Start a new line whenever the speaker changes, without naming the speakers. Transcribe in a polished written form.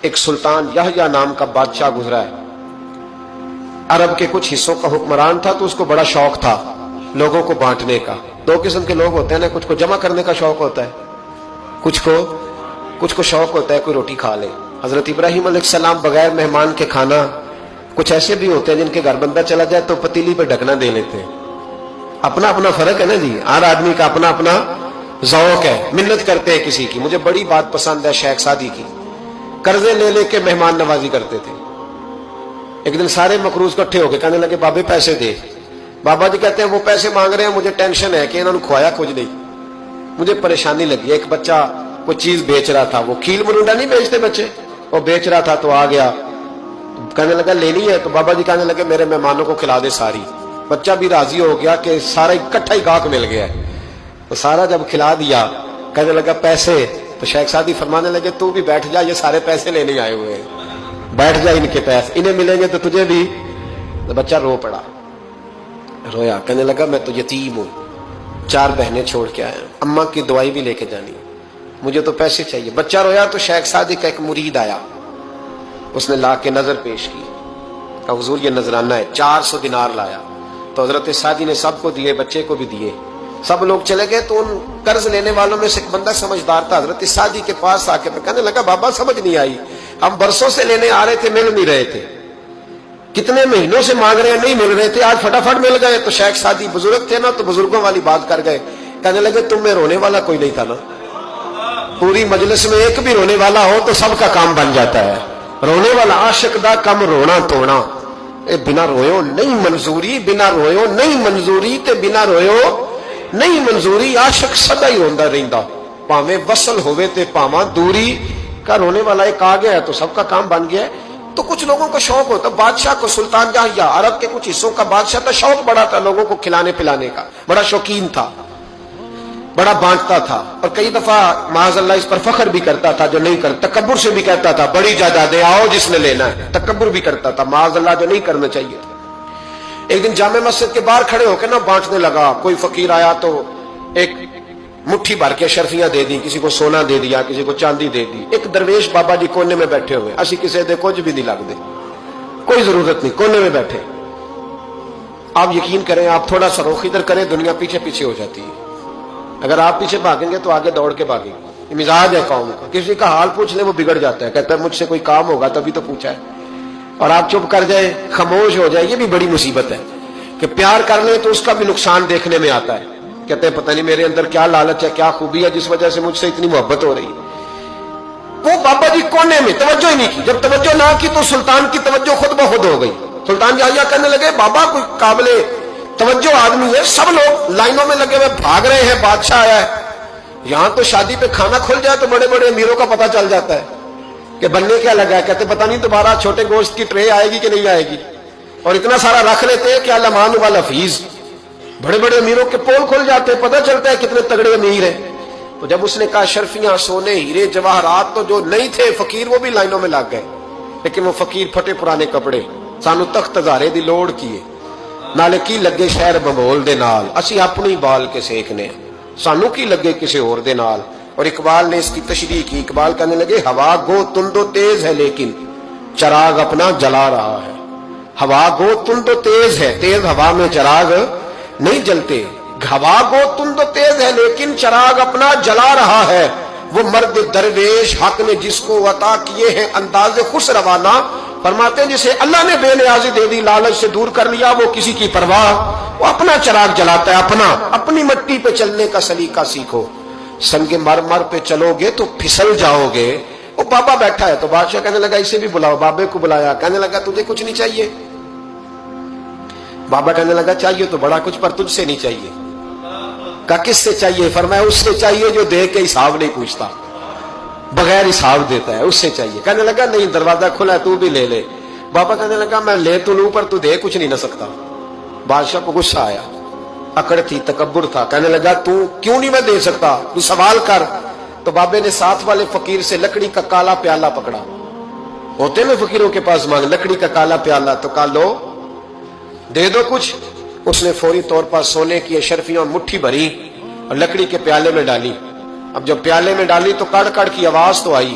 ایک سلطان یحییٰ نام کا بادشاہ گزرا ہے. عرب کے کچھ حصوں کا حکمران تھا تو اس کو بڑا شوق تھا لوگوں کو بانٹنے کا. دو قسم کے لوگ ہوتے ہیں نا, کچھ کو جمع کرنے کا شوق ہوتا ہے, کچھ کو شوق ہوتا ہے کوئی روٹی کھا لے. حضرت ابراہیم علیہ السلام بغیر مہمان کے کھانا, کچھ ایسے بھی ہوتے ہیں جن کے گھر بندہ چلا جائے تو پتیلی پہ ڈھکنا دے لیتے ہیں. اپنا اپنا فرق ہے نا جی, ہر آدمی کا اپنا اپنا ذوق ہے, منت کرتے ہیں کسی کی. مجھے بڑی بات پسند ہے شیخ سعدی کی, قرضے لے لے کے مہمان نوازی کرتے تھے. ایک دن سارے مقروض کٹھے ہو کے کہنے لگے بابے پیسے دے. بابا جی کہتے ہیں وہ پیسے مانگ رہے ہیں, مجھے ٹینشن ہے کہ انہوں نے کھوایا کچھ نہیں, مجھے پریشانی لگی. ایک بچہ کوئی چیز بیچ رہا تھا, وہ کھیل مرونڈا نہیں بیچتے بچے, وہ بیچ رہا تھا تو آ گیا, کہنے لگا لینی ہے. تو بابا جی کہنے لگے میرے مہمانوں کو کھلا دے ساری. بچہ بھی راضی ہو گیا کہ سارا اکٹھا ہی گاہک مل گیا ہے, تو سارا جب کھلا دیا کہنے لگا پیسے. تو شیخ سعدی فرمانے لگے تو بھی بیٹھ جا, یہ سارے پیسے لینے آئے ہوئے ہیں, بیٹھ جا, ان کے پیسے انہیں ملیں گے تو تجھے بھی. تو بچہ رو پڑا, رویا, کہنے لگا میں تو یتیم ہوں, 4 بہنیں چھوڑ کے آیا, اماں کی دوائی بھی لے کے جانی, مجھے تو پیسے چاہیے. بچہ رویا تو شیخ سعدی کا ایک مرید آیا, اس نے لا کے نظر پیش کی, حضور یہ نذرانہ ہے. 400 دینار لایا تو حضرت سعدی نے سب کو دیے, بچے کو بھی دیے. سب لوگ چلے گئے تو ان قرض لینے والوں میں سے ایک بندہ سمجھدار تھا, حضرت سعدی کے پاس آ کے کہنے لگا بابا سمجھ نہیں آئی, ہم برسوں سے لینے آ رہے تھے مل نہیں رہے تھے, کتنے مہینوں سے مانگ رہے ہیں نہیں مل رہے تھے, آج فٹافٹ مل گئے. تو شیخ سعدی بزرگ تھے نا, تو بزرگوں والی بات کر گئے, کہنے لگے تم میں رونے والا کوئی نہیں تھا نا, پوری مجلس میں ایک بھی رونے والا ہو تو سب کا کام بن جاتا ہے. رونے والا عاشق دا کم رونا توڑنا, اے بنا رویو نہیں منظوری, بنا رویو نہیں منظوری, تے بنا رویو نہیں منظوری. عاشق سدا ہی ہوندا رہندا, پاویں وصل ہوئے تے پاواں دوری. کا رونے والا ایک آ گیا ہے تو سب کا کام بن گیا ہے. تو کچھ لوگوں کو شوق ہوتا, بادشاہ کو سلطان یحییٰ عرب کے کچھ حصوں کا بادشاہ تھا, شوق بڑا تھا لوگوں کو کھلانے پلانے کا, بڑا شوقین تھا, بڑا بانٹتا تھا. اور کئی دفعہ معاذ اللہ اس پر فخر بھی کرتا تھا جو نہیں کرتا, تکبر سے بھی کہتا تھا بڑی جائیدادیں آؤ جس نے لینا ہے, تکبر بھی کرتا تھا معاذ اللہ جو نہیں کرنا چاہیے تھا. ایک دن جامع مسجد کے باہر کھڑے ہو کے نا بانٹنے لگا. کوئی فقیر آیا تو ایک مٹھی بھر کے شرفیاں دے دی, کسی کو سونا دے دیا, کسی کو چاندی دے دی. ایک درویش بابا جی کونے میں بیٹھے ہوئے, اسی کسی دے کچھ بھی نہیں لگ دے, کوئی ضرورت نہیں, کونے میں بیٹھے. آپ یقین کریں, آپ تھوڑا سا رخ ادھر کریں, دنیا پیچھے پیچھے ہو جاتی ہے. اگر آپ پیچھے بھاگیں گے تو آگے دوڑ کے بھاگیں گے. یہ مزاج ہے قوم کا, کسی کا حال پوچھ لیں وہ بگڑ جاتا ہے, کہتا ہے مجھ سے کوئی کام ہوگا تبھی تو پوچھا ہے, اور آپ چپ کر جائیں, خاموش ہو جائے. یہ بھی بڑی مصیبت ہے کہ پیار کر لیں تو اس کا بھی نقصان دیکھنے میں آتا ہے. کہتے ہیں پتہ نہیں میرے اندر کیا لالچ ہے, کیا خوبی ہے جس وجہ سے مجھ سے اتنی محبت ہو رہی ہے. وہ بابا جی کونے میں توجہ ہی نہیں کی. جب توجہ نہ کی تو سلطان کی توجہ خود بخود ہو گئی. سلطان یحییٰ کہنے لگے بابا کوئی قابل توجہ آدمی ہے, سب لوگ لائنوں میں لگے ہوئے بھاگ رہے ہیں, بادشاہ آیا ہے. یہاں تو شادی پہ کھانا کھل جائے تو بڑے بڑے امیروں کا پتہ چل جاتا ہے کہ بننے کیا لگا ہے. کہتے پتہ نہیں دوبارہ چھوٹے گوشت کی ٹرے آئے گی کہ نہیں آئے گی, اور اتنا سارا رکھ لیتے ہیں کہ علمان والحفیظ. بڑے بڑے امیروں کے پول کھل جاتے ہیں, پتہ چلتا ہے کتنے تگڑے امیر ہیں. تو جب اس نے کہا شرفیاں, سونے, ہیرے, جواہرات, تو جو نہیں تھے فقیر وہ بھی لائنوں میں لگ گئے. لیکن وہ فقیر پھٹے پرانے کپڑے, سانو تخت ہزارے دی لوڑ کیے, نالے کی لگے شہر بمول دے نال, اسی اپنی بال کے سیکھنے, سانو کی لگے کسی اور دے نال. اور اقبال نے اس کی تشریح کی. اقبال کہنے لگے ہوا گو تند و تیز ہے لیکن چراغ اپنا جلا رہا ہے. ہوا گو تند و تیز ہے, تیز ہوا میں چراغ نہیں جلتے. ہوا گو تند و تیز ہے لیکن چراغ اپنا جلا رہا ہے. وہ مرد درویش حق نے جس کو عطا کیے ہیں انداز خوش روانہ, فرماتے ہیں جسے اللہ نے بے نیازی دے دی, لالچ سے دور کر لیا, وہ کسی کی پرواہ, وہ اپنا چراغ جلاتا ہے. اپنی مٹی پہ چلنے کا سلیقہ سیکھو, سنگ مرمر پہ چلو گے تو پھسل جاؤ گے. وہ بابا بیٹھا ہے تو بادشاہ کہنے لگا اسے بھی بلاؤ. بابے کو بلایا, کہنے لگا تجھے کچھ نہیں چاہیے؟ بابا کہنے لگا چاہیے تو بڑا کچھ, پر تجھ سے نہیں چاہیے. کہا کس سے چاہیے؟ فرمایا اس سے چاہیے جو دے کے حساب نہیں پوچھتا, بغیر حساب دیتا ہے, اس سے چاہیے. کہنے لگا نہیں, دروازہ کھلا ہے تو بھی لے لے. بابا کہنے لگا میں لے تو لوں پر تو دے کچھ نہیں نہ سکتا. بادشاہ کو غصہ آیا, اکڑ تھی, تکبر تھا. کہنے لگا تو کیوں نہیں میں دے سکتا, تو سوال کر. تو بابے نے ساتھ والے فقیر سے لکڑی کا کالا پیالہ پکڑا, ہوتے میں فقیروں کے پاس مانگ, لکڑی کا کالا پیالہ, تو کہا لو دے دو کچھ. اس نے فوری طور پر سونے کی اشرفیاں مٹھی بھری اور لکڑی کے پیالے میں ڈالی. اب جب پیالے میں ڈالی تو کڑ کڑ کی آواز تو آئی.